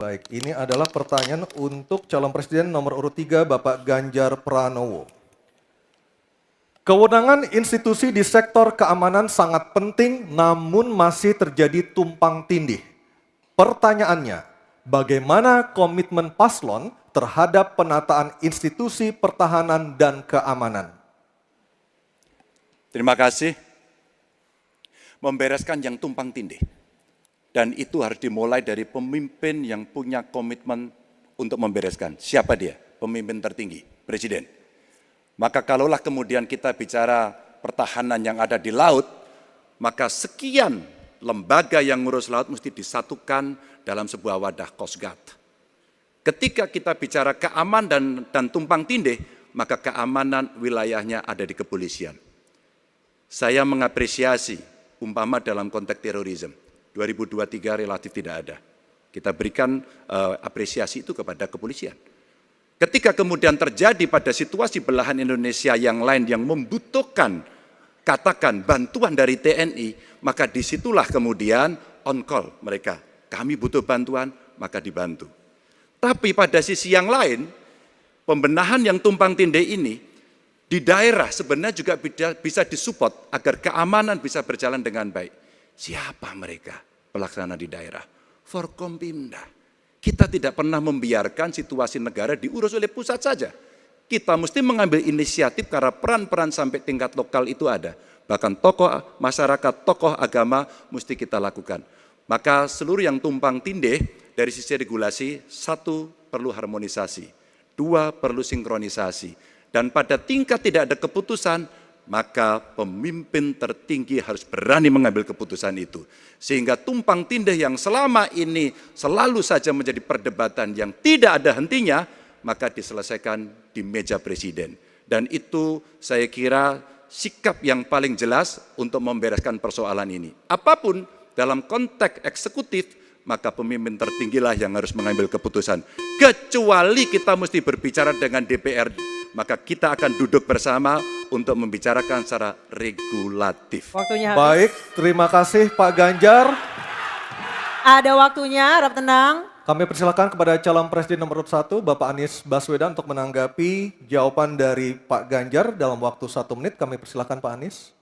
Baik, ini adalah pertanyaan untuk calon presiden nomor urut 3, Bapak Ganjar Pranowo. Kewenangan institusi di sektor keamanan sangat penting, namun masih terjadi tumpang tindih. Pertanyaannya, bagaimana komitmen paslon terhadap penataan institusi pertahanan dan keamanan? Terima kasih. Membereskan yang tumpang tindih. Dan itu harus dimulai dari pemimpin yang punya komitmen untuk membereskan. Siapa dia? Pemimpin tertinggi, Presiden. Maka kalaulah kemudian kita bicara pertahanan yang ada di laut, maka sekian lembaga yang ngurus laut mesti disatukan dalam sebuah wadah Coast Guard. Ketika kita bicara keamanan dan tumpang tindih, maka keamanan wilayahnya ada di kepolisian. Saya mengapresiasi umpama dalam konteks terorisme. 2023 relatif tidak ada. Kita berikan apresiasi itu kepada kepolisian. Ketika kemudian terjadi pada situasi belahan Indonesia yang lain yang membutuhkan, katakan bantuan dari TNI, maka disitulah kemudian on call mereka. Kami butuh bantuan, maka dibantu. Tapi pada sisi yang lain, pembenahan yang tumpang tindih ini, di daerah sebenarnya juga bisa disupport agar keamanan bisa berjalan dengan baik. Siapa mereka pelaksana di daerah? Forkompimda. Kita tidak pernah membiarkan situasi negara diurus oleh pusat saja. Kita mesti mengambil inisiatif karena peran-peran sampai tingkat lokal itu ada. Bahkan tokoh masyarakat, tokoh agama mesti kita lakukan. Maka seluruh yang tumpang tindih dari sisi regulasi, 1 perlu harmonisasi, 2 perlu sinkronisasi. Dan pada tingkat tidak ada keputusan, maka pemimpin tertinggi harus berani mengambil keputusan itu. Sehingga tumpang tindih yang selama ini selalu saja menjadi perdebatan yang tidak ada hentinya, maka diselesaikan di meja presiden. Dan itu saya kira sikap yang paling jelas untuk membereskan persoalan ini. Apapun dalam konteks eksekutif, maka pemimpin tertinggilah yang harus mengambil keputusan. Kecuali kita mesti berbicara dengan DPR, maka kita akan duduk bersama untuk membicarakan secara regulatif. Waktunya habis. Baik, terima kasih Pak Ganjar. Ada waktunya, harap tenang. Kami persilakan kepada calon presiden nomor 1, Bapak Anies Baswedan untuk menanggapi jawaban dari Pak Ganjar dalam waktu 1 menit. Kami persilakan Pak Anies.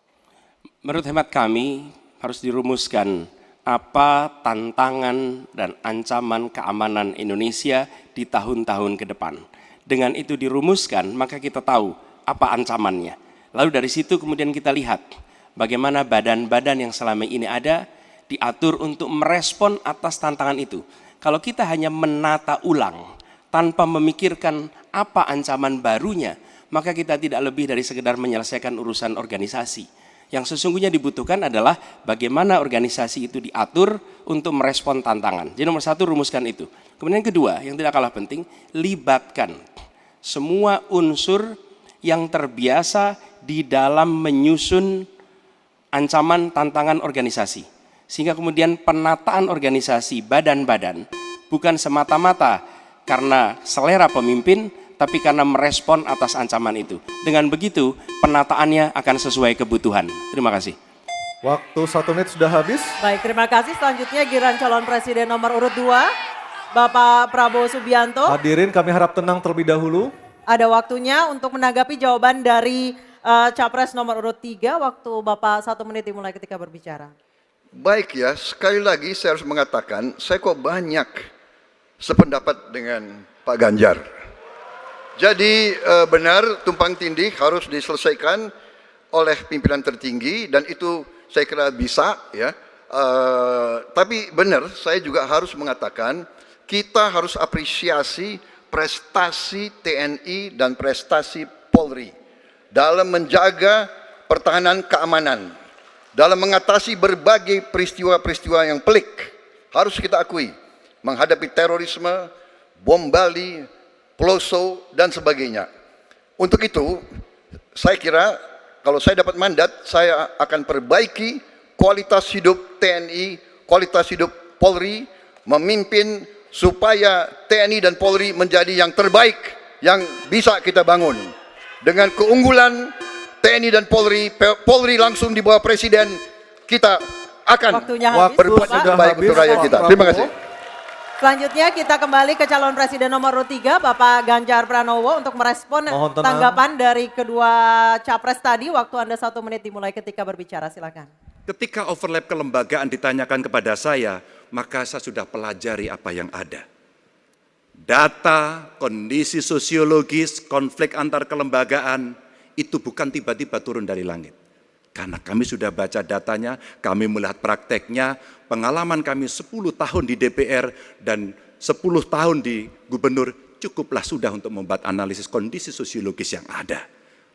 Menurut hemat kami harus dirumuskan apa tantangan dan ancaman keamanan Indonesia di tahun-tahun ke depan. Dengan itu dirumuskan, maka kita tahu apa ancamannya. Lalu dari situ kemudian kita lihat bagaimana badan-badan yang selama ini ada diatur untuk merespon atas tantangan itu. Kalau kita hanya menata ulang tanpa memikirkan apa ancaman barunya, maka kita tidak lebih dari sekedar menyelesaikan urusan organisasi. Yang sesungguhnya dibutuhkan adalah bagaimana organisasi itu diatur untuk merespon tantangan. Jadi nomor 1 rumuskan itu. Kemudian yang kedua, yang tidak kalah penting, libatkan semua unsur yang terbiasa di dalam menyusun ancaman tantangan organisasi. Sehingga kemudian penataan organisasi badan-badan bukan semata-mata karena selera pemimpin, tapi karena merespon atas ancaman itu. Dengan begitu, penataannya akan sesuai kebutuhan. Terima kasih. Waktu 1 menit sudah habis. Baik, terima kasih. Selanjutnya giliran calon presiden nomor urut 2, Bapak Prabowo Subianto. Hadirin kami harap tenang terlebih dahulu. Ada waktunya untuk menanggapi jawaban dari Capres nomor urut 3. Waktu Bapak 1 menit dimulai ketika berbicara. Baik ya, sekali lagi saya harus mengatakan, saya kok banyak sependapat dengan Pak Ganjar. Jadi benar tumpang tindih harus diselesaikan oleh pimpinan tertinggi dan itu saya kira bisa ya. Tapi benar saya juga harus mengatakan kita harus apresiasi prestasi TNI dan prestasi Polri dalam menjaga pertahanan keamanan, dalam mengatasi berbagai peristiwa-peristiwa yang pelik. Harus kita akui, menghadapi terorisme, bom Bali, Peloso, dan sebagainya. Untuk itu, saya kira kalau saya dapat mandat, saya akan perbaiki kualitas hidup TNI, kualitas hidup Polri, memimpin supaya TNI dan Polri menjadi yang terbaik yang bisa kita bangun. Dengan keunggulan TNI dan Polri, Polri langsung di bawah Presiden, kita akan Waktunya habis, berbuat Bapak. baik untuk rakyat kita. Terima kasih. Selanjutnya kita kembali ke calon presiden nomor urut 3, Bapak Ganjar Pranowo untuk merespon Mohon tenang. tanggapan dari kedua capres tadi. Waktu Anda 1 menit dimulai ketika berbicara, silakan. Ketika overlap kelembagaan ditanyakan kepada saya, maka saya sudah pelajari apa yang ada. Data, kondisi sosiologis, konflik antar kelembagaan, itu bukan tiba-tiba turun dari langit. Karena kami sudah baca datanya, kami melihat prakteknya, pengalaman kami 10 tahun di DPR dan 10 tahun di gubernur, cukuplah sudah untuk membuat analisis kondisi sosiologis yang ada.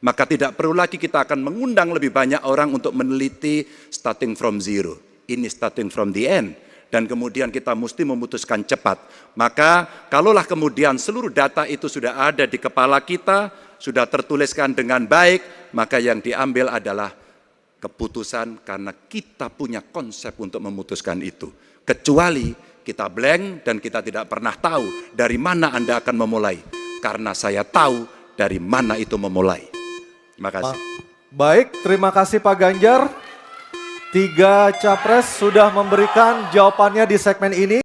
Maka tidak perlu lagi kita akan mengundang lebih banyak orang untuk meneliti starting from zero. Ini starting from the end. Dan kemudian kita mesti memutuskan cepat. Maka kalaulah kemudian seluruh data itu sudah ada di kepala kita, sudah tertuliskan dengan baik, maka yang diambil adalah keputusan karena kita punya konsep untuk memutuskan itu. Kecuali kita blank dan kita tidak pernah tahu dari mana Anda akan memulai. Karena saya tahu dari mana itu memulai. Terima kasih. Baik, terima kasih Pak Ganjar. 3 capres sudah memberikan jawabannya di segmen ini.